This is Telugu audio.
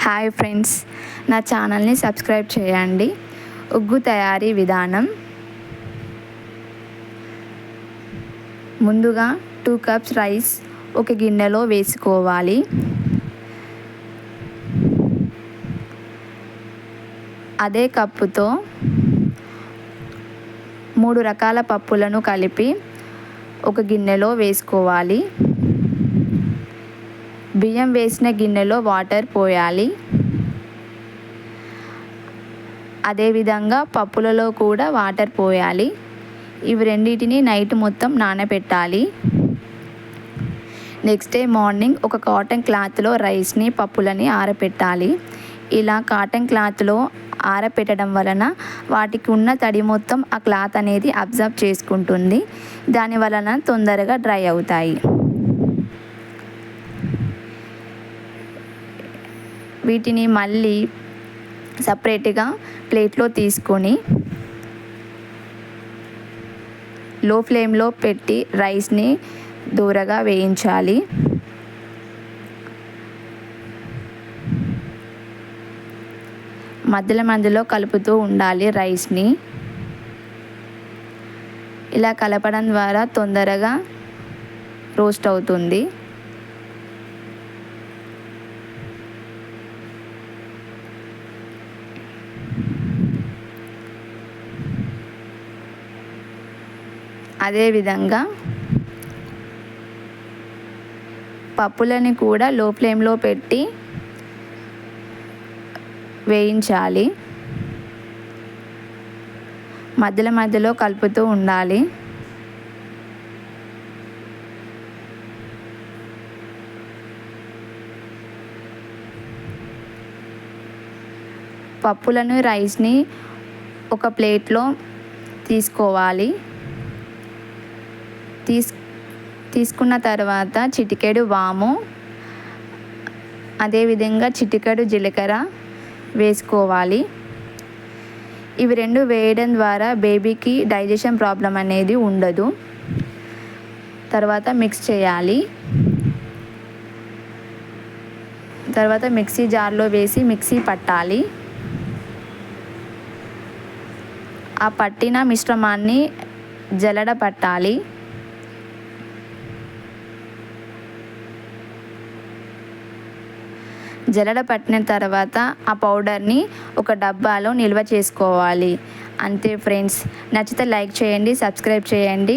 హాయ్ ఫ్రెండ్స్, నా ఛానల్ని సబ్స్క్రైబ్ చేయండి. ఉగ్గు తయారీ విధానం. ముందుగా 2 కప్స్ రైస్ ఒక గిన్నెలో వేసుకోవాలి. అదే కప్పుతో 3 రకాల పప్పులను కలిపి ఒక గిన్నెలో వేసుకోవాలి. బియ్యం వేసిన గిన్నెలో వాటర్ పోయాలి. అదేవిధంగా పప్పులలో కూడా వాటర్ పోయాలి. ఇవి రెండింటిని నైట్ మొత్తం నానబెట్టాలి. నెక్స్ట్ డే మార్నింగ్ ఒక కాటన్ క్లాత్లో రైస్ని పప్పులని ఆరబెట్టాలి. ఇలా కాటన్ క్లాత్లో ఆరబెట్టడం వలన వాటికి ఉన్న తడి మొత్తం ఆ క్లాత్ అనేది అబ్జర్వ్ చేసుకుంటుంది. దాని వలన తొందరగా డ్రై అవుతాయి. వీటిని మళ్ళీ సపరేట్గా ప్లేట్లో తీసుకొని లో ఫ్లేమ్లో పెట్టి రైస్ని దూరగా వేయించాలి. మధ్యలో కలుపుతూ ఉండాలి రైస్ని. ఇలా కలపడం ద్వారా తొందరగా రోస్ట్ అవుతుంది. అదేవిధంగా పప్పులని కూడా లో ఫ్లేమ్లో పెట్టి వేయించాలి. మధ్యలో కలుపుతూ ఉండాలి. పప్పులను రైస్ని ఒక ప్లేట్లో తీసుకోవాలి. తీసుకున్న తర్వాత చిటికెడు వాము, అదేవిధంగా చిటికెడు జీలకర్ర వేసుకోవాలి. ఇవి రెండు వేయడం ద్వారా బేబీకి డైజెషన్ ప్రాబ్లం అనేది ఉండదు. తర్వాత మిక్స్ చేయాలి. తర్వాత మిక్సీ జార్లో వేసి మిక్సీ పట్టాలి. ఆ పట్టిన మిశ్రమాన్ని జల్లెడ పట్టాలి. జల్లెడ పట్టిన తర్వాత ఆ పౌడర్ని ఒక డబ్బాలో నిల్వ చేసుకోవాలి. అంతే ఫ్రెండ్స్. నచ్చితే లైక్ చేయండి, సబ్స్క్రైబ్ చేయండి.